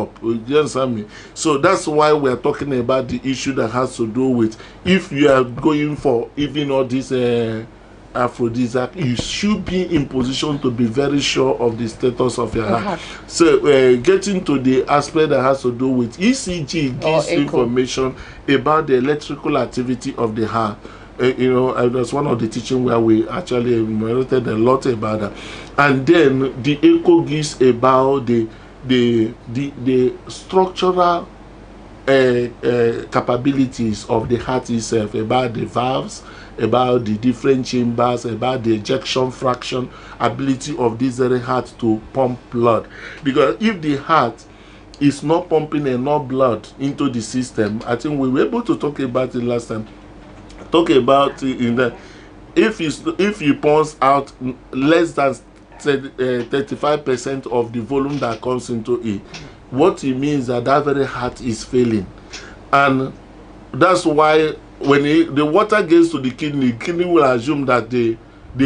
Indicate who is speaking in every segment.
Speaker 1: up. You understand me? So that's why we are talking about the issue that has to do with if you are going for even all this aphrodisiac, you should be in position to be very sure of the status of your heart. So getting to the aspect that has to do with ECG gives information about the electrical activity of the heart. That's one of the teaching where we actually enumerated a lot about that. And then the echo gives about the structural capabilities of the heart itself, about the valves, about the different chambers, about the ejection fraction, ability of this very heart to pump blood. Because if the heart is not pumping enough blood into the system, I think we were able to talk about it last time. Talk about it in the if you pumps out less than 35% of the volume that comes into it, what it means that very heart is failing. And that's why when the water gets to the kidney will assume that they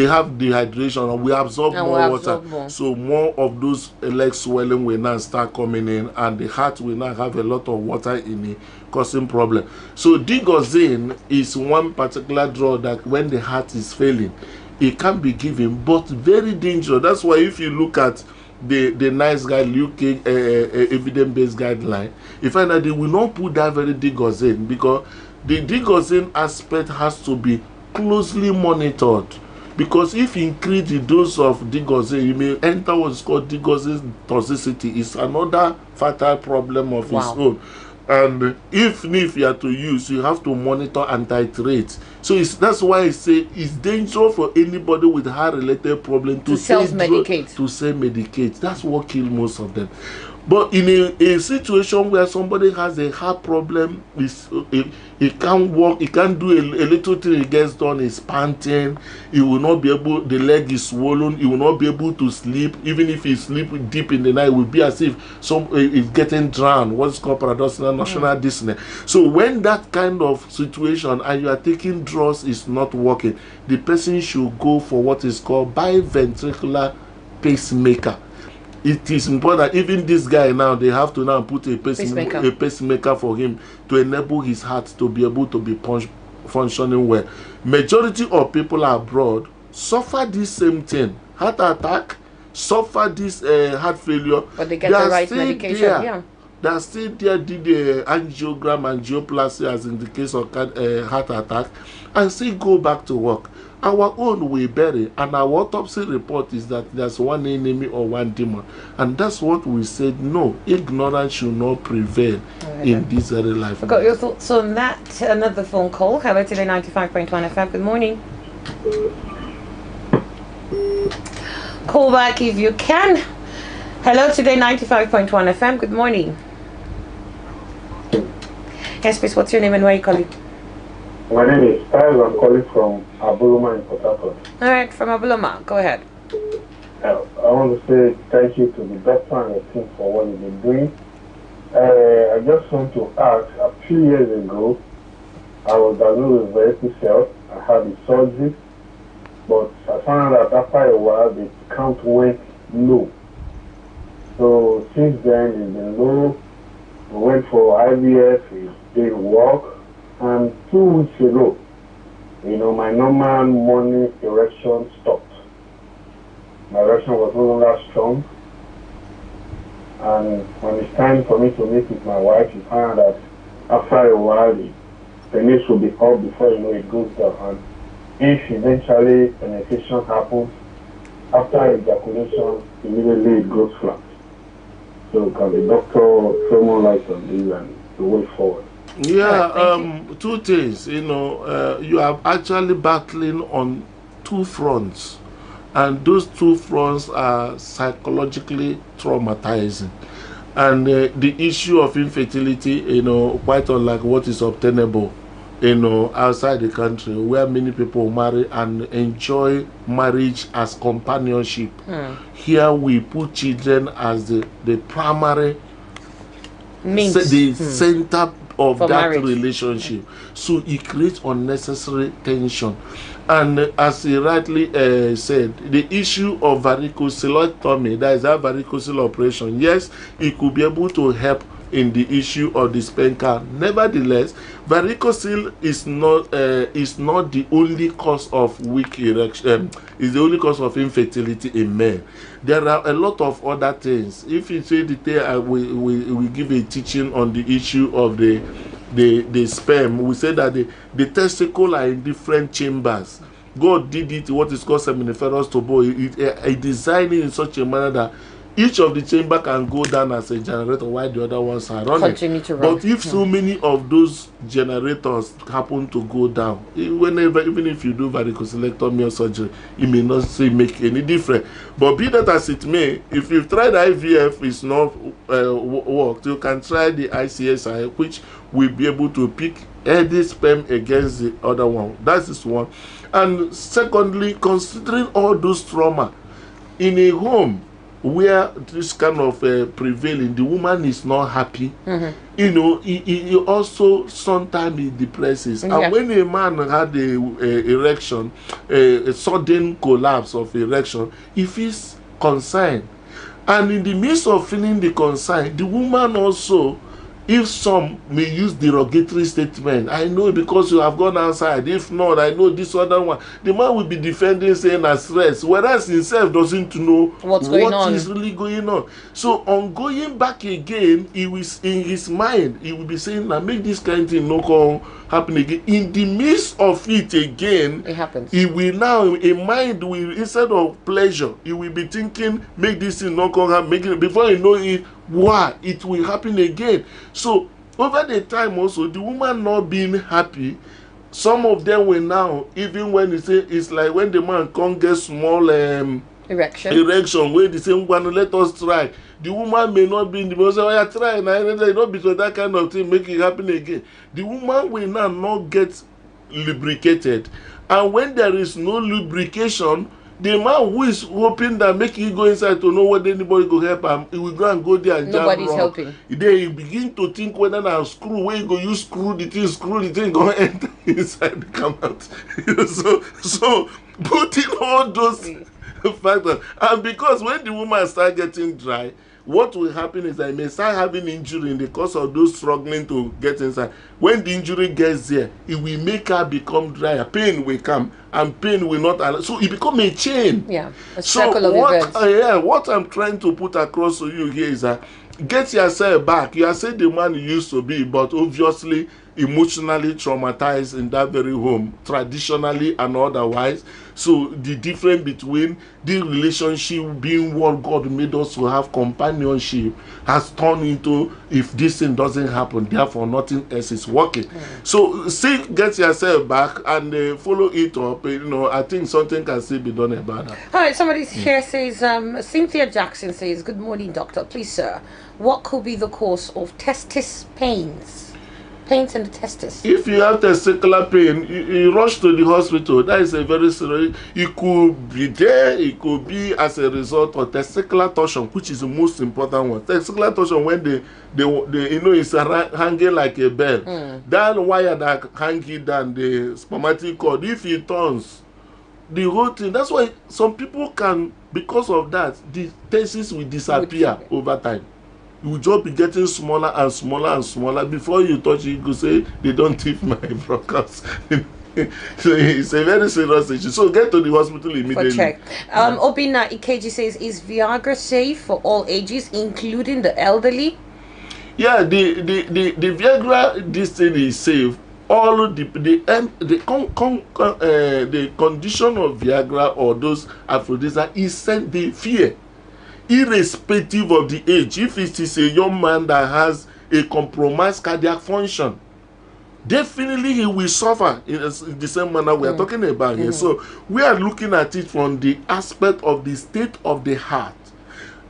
Speaker 1: have dehydration, and we absorb more water. So more of those leg swelling will now start coming in, and the heart will now have a lot of water in it, causing problem. So digoxin is one particular drug that when the heart is failing, it can be given, but very dangerous. That's why if you look at the NICE guide, UK evidence-based guideline, you find that they will not put that very digoxin, because the digoxin aspect has to be closely monitored. Because if you increase the dose of digoxin, you may enter what's called digoxin toxicity. It's another fatal problem of its own. And if you are to use, you have to monitor and titrate. So that's why I say it's dangerous for anybody with heart-related problem to self-medicate. That's what kills most of them. But in a situation where somebody has a heart problem, it can't walk, it can't do a little thing, it gets done, it's panting, he will not be able, the leg is swollen, he will not be able to sleep. Even if he sleep deep in the night, it will be as if it's getting drowned, what's called paradoxical national dyspnea. So when that kind of situation and you are taking drugs is not working, the person should go for what is called biventricular pacemaker. It is important. Even this guy now, they have to now put a pacemaker for him to enable his heart to be able to be functioning well. Majority of people abroad suffer this same thing, heart attack, suffer this heart failure,
Speaker 2: but they get the right medication.
Speaker 1: They are still there, did the angiogram, angioplasty, as in the case of heart attack, and still go back to work. Our own we bury, and our autopsy report is that there's one enemy or one demon. And that's what we said, no, ignorance should not prevail in this very life.
Speaker 2: I've got your thoughts on that. Another phone call. Hello, today 95.1 FM. Good morning. Call back if you can. Hello, today 95.1 FM. Good morning. Yes, please, what's your name and where are you calling?
Speaker 3: My name is Styles. I'm calling from Abuloma in Port Harcourt.
Speaker 2: All right, from Abuloma. Go ahead.
Speaker 3: I want to say thank you to the doctor and your team for what you've been doing. I just want to ask, a few years ago, I was diagnosed with various cells. I had the surgery, but I found out that after a while, the count went low. So since then, it's been low. We went for IVF, it didn't work. And 2 weeks ago, my normal morning erection stopped. My erection was no longer strong. And when it's time for me to meet with my wife, you find out that after a while, the penis will be up before it goes down. And if eventually penetration happens, after ejaculation, immediately it goes flat. So can the doctor throw more light on this and the way forward?
Speaker 1: Yeah, two things. You are actually battling on two fronts, and those two fronts are psychologically traumatizing. And the issue of infertility, quite unlike what is obtainable, outside the country, where many people marry and enjoy marriage as companionship. Here we put children as the primary means, the center of
Speaker 2: For
Speaker 1: that
Speaker 2: marriage.
Speaker 1: relationship. So it creates unnecessary tension. And as he rightly said, the issue of varicocelectomy, that is that varicocele operation, yes, it could be able to help in the issue of the sperm count. Nevertheless, varicocele is not the only cause of weak erection. Is the only cause of infertility in men. There are a lot of other things. If you say detail, we give a teaching on the issue of the sperm. We say that the testicle are in different chambers. God did it, what is called seminiferous tubo. It designed it in such a manner that each of the chamber can go down as a generator while the other ones are running.
Speaker 2: Continue to run.
Speaker 1: But if so many of those generators happen to go down, even if you do varicocelectomy or surgery, it may not say make any difference. But be that as it may, if you've tried IVF, it's not worked, you can try the ICSI, which will be able to pick any sperm against the other one. That is one. And secondly, considering all those trauma in a home where this kind of prevailing, the woman is not happy. You know, he also sometimes it depresses.
Speaker 2: Yeah.
Speaker 1: And when a man had a erection, a sudden collapse of erection, he feels concerned. And in the midst of feeling the concern, the woman also, if some may use derogatory statement, I know because you have gone outside, if not, I know this other one, the man will be defending, saying as stress, whereas himself doesn't know what is really going on. So on going back again, he will, in his mind, he will be saying, now make this kind of thing not come happen again. In the midst of it again,
Speaker 2: it happens.
Speaker 1: He will now, a mind will, instead of pleasure, he will be thinking, make this thing not come happen, make it, before you know it, why it will happen again. So over the time also, the woman not being happy, some of them will now, even when you say, it's like when the man can't get small erection where they say, let us try, the woman may not be in the most, I try, and I not be so that kind of thing make it happen again. The woman will now not get lubricated, and when there is no lubrication, the man who is hoping that making you go inside to know whether anybody go help him, he will go and go there and
Speaker 2: nobody's helping.
Speaker 1: Then you begin to think whether now screw, where you go, you screw the thing go enter inside, come out. so putting all those factors, and because when the woman start getting dry, what will happen is that he may start having injury in the course of those struggling to get inside. When the injury gets there, it will make her become drier. Pain will come, and pain will not allow. So it become a chain.
Speaker 2: Yeah, a circle of events.
Speaker 1: What I'm trying to put across to you here is that get yourself back. You are saying the man you used to be, but obviously emotionally traumatized in that very home, traditionally and otherwise. So the difference between the relationship being what God made us to have, companionship, has turned into, if this thing doesn't happen, therefore nothing else is working. So still get yourself back and follow it up. You know, I think something can still be done about that.
Speaker 2: All right, somebody here says, Cynthia Jackson says, good morning, doctor. Please, sir, what could be the cause of testis pains? Pains in the testis. If
Speaker 1: you have testicular pain, you rush to the hospital. That is a very serious. It could be there. It could be as a result of testicular torsion, which is the most important one. Testicular torsion, when they you know, it's hanging like a bell. That wire that hanging down the spermatic cord, if it turns, the whole thing. That's why some people can, because of that, the testis will disappear over time. You will just be getting smaller and smaller and smaller. Before you touch it, you could say, they don't tip my broadcast. So it's a very serious issue. So get to the hospital immediately.
Speaker 2: For check. Obina Ikeji says, is Viagra safe for all ages, including the elderly?
Speaker 1: Yeah, the Viagra, this thing is safe. All the condition of Viagra or those aphrodisiacs is the fear. Irrespective of the age, if it is a young man that has a compromised cardiac function, definitely he will suffer in the same manner we are talking about here. So we are looking at it from the aspect of the state of the heart.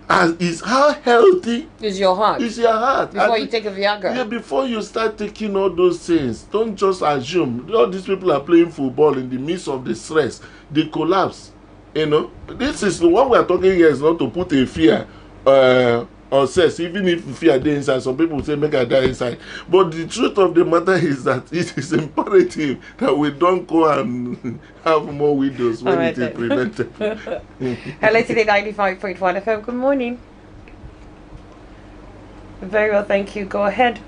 Speaker 1: As is how healthy
Speaker 2: is your heart?
Speaker 1: Is your heart
Speaker 2: before you take a Viagra?
Speaker 1: Yeah, before you start taking all those things, don't just assume. All these people are playing football in the midst of the stress, they collapse. You know, this is what we are talking here, is not to put a fear or sex, even if fear dey inside. Some people say make I die inside, but the truth of the matter is that it is imperative that we don't go and have more widows when it is prevented.
Speaker 2: Hello today, 95.1 FM. Good morning. Very well, thank you. Go ahead.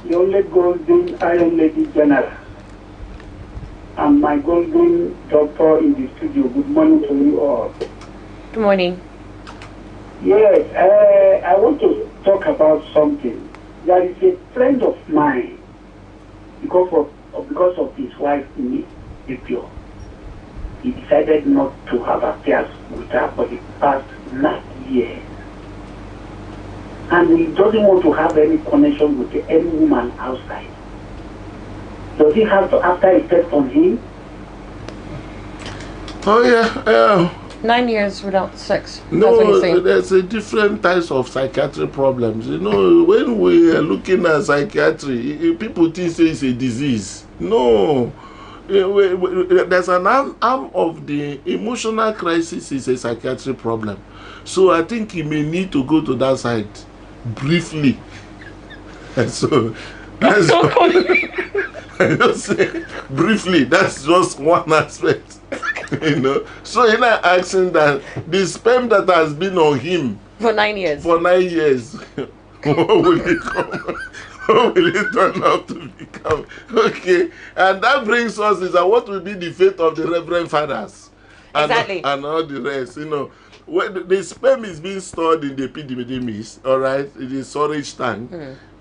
Speaker 4: The only golden Iron Lady General and my golden doctor in the studio. Good morning to you all.
Speaker 2: Good morning.
Speaker 4: Yes, I want to talk about something. There is a friend of mine, because of his wife in Ethiopia. He decided not to have affairs with her for the past 9 years. And he doesn't want to have any connection with any woman outside. Does he have to after effect on him?
Speaker 1: Oh yeah.
Speaker 2: 9 years without sex.
Speaker 1: No, there's a different types of psychiatric problems. You know, when we are looking at psychiatry, people think it's a disease. No. There's an arm of the emotional crisis is a psychiatric problem. So I think he may need to go to that side briefly. And so that's I just say briefly, that's just one aspect. You know. So you're not asking that the sperm that has been on him
Speaker 2: for 9 years.
Speaker 1: For 9 years. What will it come? What will it turn out to become? Okay. And that brings us is that what will be the fate of the Reverend Fathers?
Speaker 2: Exactly.
Speaker 1: And all the rest, you know. When the sperm is being stored in the epididymis, all right, in the storage tank.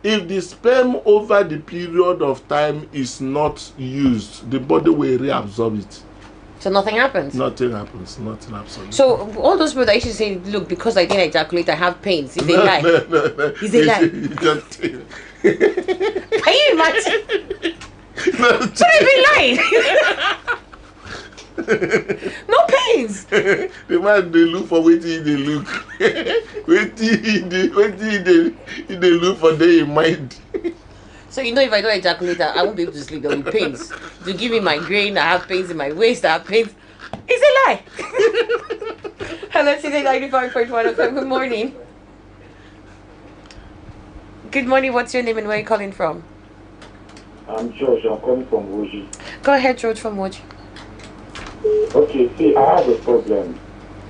Speaker 1: If the sperm over the period of time is not used, the body will reabsorb it.
Speaker 2: So nothing happens?
Speaker 1: Nothing happens. Nothing absolutely.
Speaker 2: So all those people that used to say, look, because I didn't ejaculate, I have pains. Is a lie.
Speaker 1: No.
Speaker 2: Is a lie. Can you imagine? Should I be lying? No pains.
Speaker 1: The man they look for waiting they look. waiting they look for their in mind.
Speaker 2: So you know if I don't ejaculate, I won't be able to sleep. There will be pains. To give me migraine, I have pains in my waist, I have pains. It's a lie. Hello, today 95.1 FM. Good morning. Good morning. What's your name and where are you calling from?
Speaker 5: I'm George. I'm calling from Woji.
Speaker 2: Go ahead, George from Woji.
Speaker 5: Okay, see, I have a problem.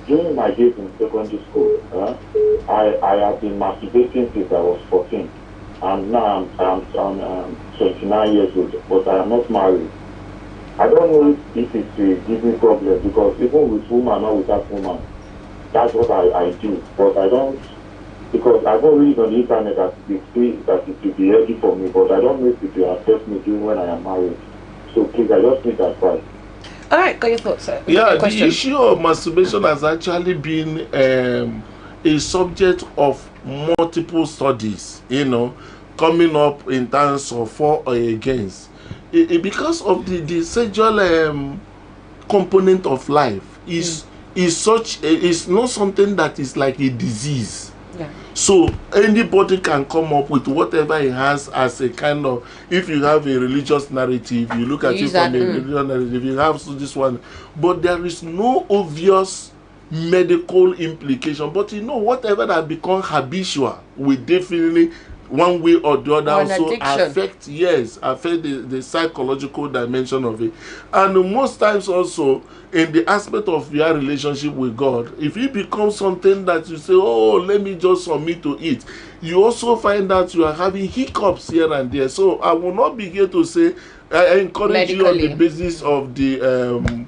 Speaker 5: During my days in secondary school, I have been masturbating since I was 14. And now I'm 29 years old, but I am not married. I don't know if it's a giving problem, because even with woman or without woman, that's what I do. But I don't, because I don't read on the internet that it will be healthy for me, but I don't know if it will affect me during when I am married. So please, I just need advice.
Speaker 2: All right, got your thoughts, sir.
Speaker 1: Yeah, the issue of masturbation has actually been a subject of multiple studies, you know, coming up in terms of for or against. Because of the sexual component of life is not something that is like a disease.
Speaker 2: Yeah. So
Speaker 1: anybody can come up with whatever he has as a kind of, if you have a religious narrative, you look at it from a religious narrative, you have this one, but there is no obvious medical implication. But you know, whatever that become habitual will definitely one way or the other also affect the psychological dimension of it. And most times also in the aspect of your relationship with God, if it becomes something that you say, oh, let me just submit to it, you also find that you are having hiccups here and there. So I will not be here to say I encourage you on the basis of the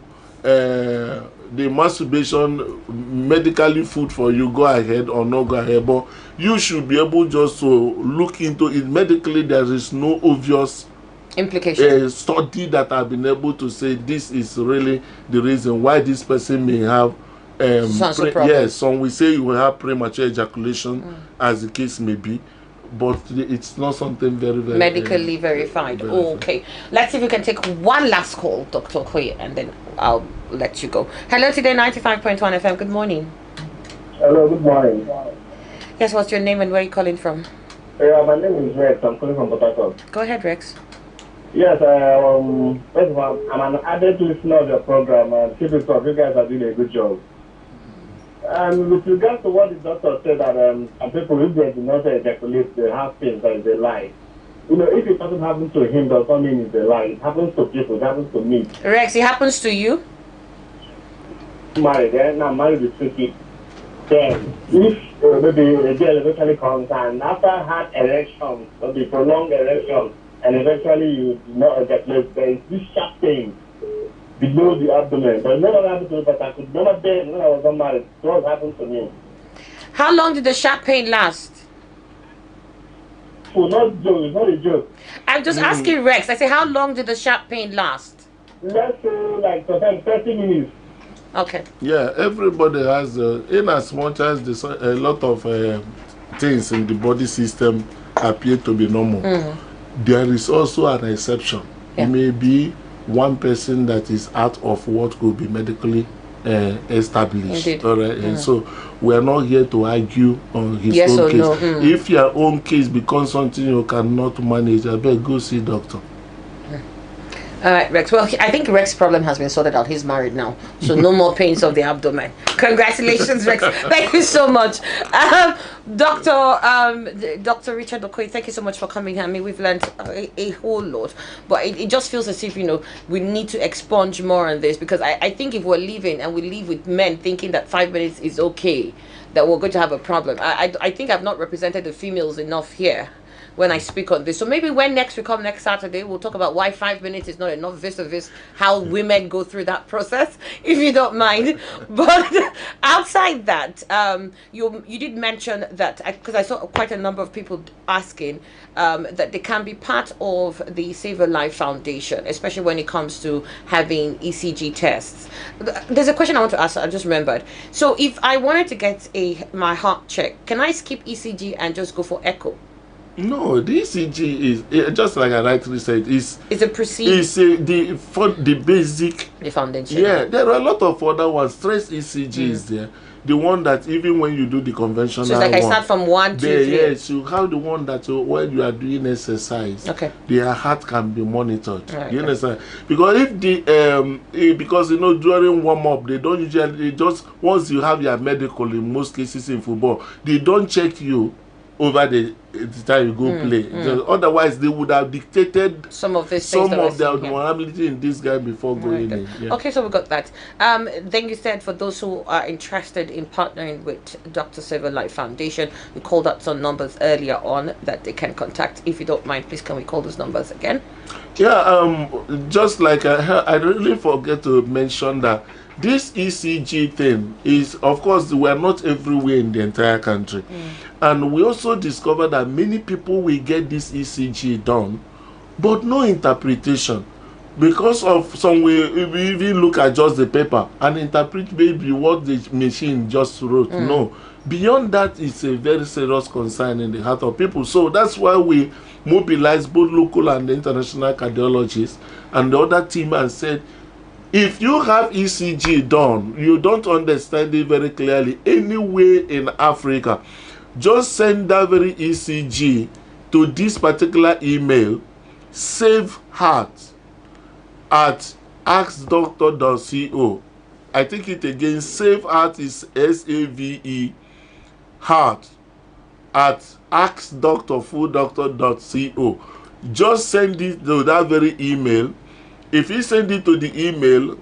Speaker 1: masturbation medically food for you, go ahead or not go ahead, but you should be able just to look into it medically. There is no obvious
Speaker 2: implication
Speaker 1: study that have been able to say this is really the reason why this person may have some will say you will have premature ejaculation as the case may be, but it's not something very
Speaker 2: medically verified. Okay, let's see if we can take one last call, Dr. Hui, and then I'll let you go. Hello today, 95.1 FM. Good morning.
Speaker 3: Hello, good morning.
Speaker 2: Yes, what's your name and where are you calling from?
Speaker 3: Yeah, my name is Rex. I'm calling from Port Harcourt.
Speaker 2: Go ahead, Rex.
Speaker 3: Yes, first of all, I'm an added listener of your program, and keep it up. You guys are doing a good job. And with regards to what the doctor said that people, if they do not ejaculate, they have pain, that is a lie. You know, if it doesn't happen to him, does not mean it's a lie. It happens to people, it happens to me.
Speaker 2: Rex, it happens to you?
Speaker 3: I'm married, now I'm married with 2 kids. Then, if maybe a girl eventually comes and after had erection, maybe prolonged erection, and eventually you do not ejaculate, there is this sharp pain below the abdomen. But it never happened to me, but I could never bear when I was not married. It was happened to me.
Speaker 2: How long did the sharp pain last?
Speaker 3: Oh, not joke, it's not a joke.
Speaker 2: I'm just asking Rex. I say, how long did the sharp pain last?
Speaker 3: Let's say like sometimes 30 minutes.
Speaker 2: Okay.
Speaker 1: Yeah, everybody has, in as much as a lot of things in the body system appear to be normal, there is also an exception.
Speaker 2: Yeah.
Speaker 1: It may be one person that is out of what could be medically established.
Speaker 2: Indeed.
Speaker 1: All right, and so we are not here to argue on his
Speaker 2: Yes
Speaker 1: own
Speaker 2: or
Speaker 1: case.
Speaker 2: no.
Speaker 1: If your own case becomes something you cannot manage, I beg go see doctor.
Speaker 2: All right, Rex. Well, I think Rex's problem has been sorted out. He's married now, so no more pains of the abdomen. Congratulations, Rex. Thank you so much, Dr. Richard Okoye. Thank you so much for coming here. I mean, we've learned a whole lot, but it just feels as if, you know, we need to expunge more on this, because I think if we're leaving and we leave with men thinking that 5 minutes is okay, that we're going to have a problem. I think I've not represented the females enough here when I speak on this. So maybe when we come next Saturday, we'll talk about why 5 minutes is not enough, vis-a-vis how women go through that process, if you don't mind. But outside that, you did mention that, because I saw quite a number of people asking that they can be part of the DrSaveAlife Foundation, especially when it comes to having ECG tests. There's a question I want to ask, I just remembered. So if I wanted to get my heart check, can I skip ECG and just go for echo?
Speaker 1: No, the ECG is just like I rightly said. It's
Speaker 2: a procedure.
Speaker 1: It's for the basic.
Speaker 2: The foundation.
Speaker 1: Yeah, there are a lot of other ones. Stress ECG is there. The one that even when you do the conventional
Speaker 2: so it's like I start from 1, 2, 3.
Speaker 1: Yes, you have the one that when you are doing exercise,
Speaker 2: okay,
Speaker 1: their heart can be monitored.
Speaker 2: Right,
Speaker 1: you understand? Because if the because you know during warm up they don't usually, just once you have your medical, in most cases in football they don't check you over the time you go play. Otherwise, they would have dictated
Speaker 2: some of their
Speaker 1: vulnerability in this guy before going in. Yeah.
Speaker 2: Okay, so we got that. Then you said for those who are interested in partnering with DrSaveAlife Foundation, we called out some numbers earlier on that they can contact. If you don't mind, please can we call those numbers again?
Speaker 1: Yeah, just like I really forget to mention that this ECG thing is, of course, we are not everywhere in the entire country. And we also discovered that many people will get this ECG done, but no interpretation. Because of some way, we even look at just the paper and interpret maybe what the machine just wrote. No. Beyond that, it's a very serious concern in the heart of people. So that's why we mobilized both local and international cardiologists and the other team and said, if you have ECG done, you don't understand it very clearly anywhere in Africa, just send that very ECG to this particular email, saveheart@askdoctor.co. I think it again, saveheart is SAVE heart at askdoctor.co. Just send it to that very email. If you send it to the email,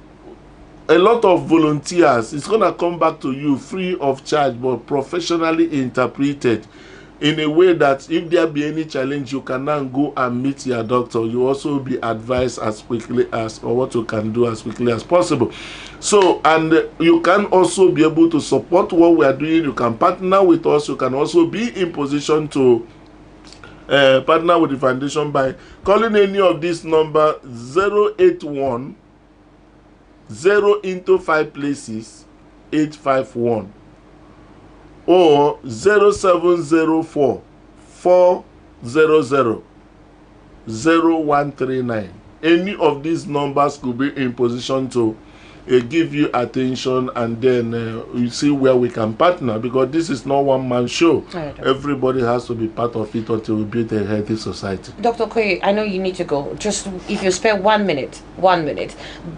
Speaker 1: a lot of volunteers, it's going to come back to you free of charge, but professionally interpreted in a way that if there be any challenge, you can now go and meet your doctor. You also be advised as quickly as, or what you can do as quickly as possible. So, and you can also be able to support what we are doing. You can partner with us. You can also be in position to partner with the foundation by calling any of this number 081 0 into 5 places 851 or 0704 400 0139. Any of these numbers could be in position to give you attention, and then you see where we can partner, because this is not one man show. Everybody has to be part of it until we build a healthy society.
Speaker 2: Dr. Okoye, I know you need to go. Just if you spare 1 minute.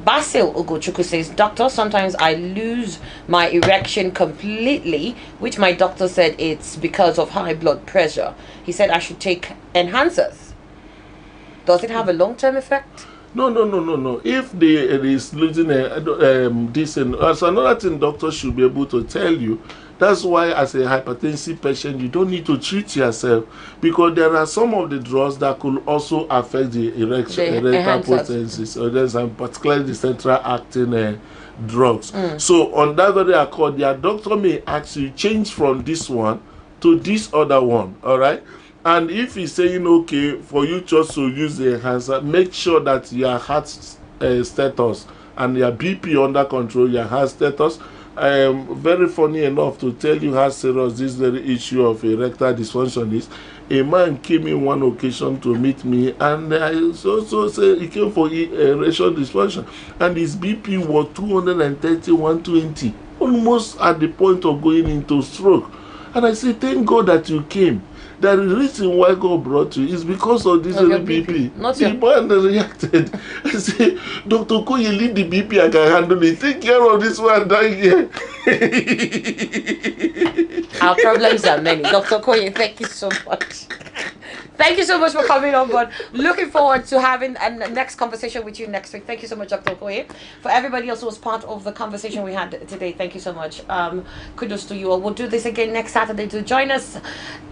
Speaker 2: Basil Ugochukwu says, Doctor, sometimes I lose my erection completely, which my doctor said it's because of high blood pressure. He said I should take enhancers. Does it have a long-term effect?
Speaker 1: No. If it is losing this, and that's another thing doctors should be able to tell you. That's why, as a hypertensive patient, you don't need to treat yourself, because there are some of the drugs that could also affect the erectile potency. So there's particularly the central acting drugs. So on that very accord, your doctor may ask you change from this one to this other one. All right. And if he's saying, okay, for you just to use the enhancer, make sure that your heart status and your BP under control, your heart status. Very funny enough to tell you how serious this very issue of erectile dysfunction is. A man came in one occasion to meet me, and I also say he came for erectile dysfunction, and his BP was 230, 120, almost at the point of going into stroke. And I said, thank God that you came. The reason why God brought you is because of this little BP. The man reacted. I said, Dr. Okoye, leave the BP, I can handle it. Take care of this one down here.
Speaker 2: Our problems are many. Dr. Okoye, thank you so much. Thank you so much for coming on board. Looking forward to having a next conversation with you next week. Thank you so much, Dr. Okoye. For everybody else who was part of the conversation we had today, thank you so much. Kudos to you all. We'll do this again next Saturday. To join us.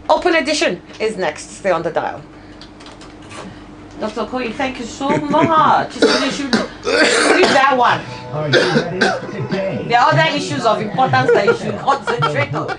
Speaker 2: Open Edition is next. Stay on the dial. Dr. Okoye, thank you so much. You should leave that one.
Speaker 6: Are you ready today?
Speaker 2: There are other issues of importance that you should concentrate on.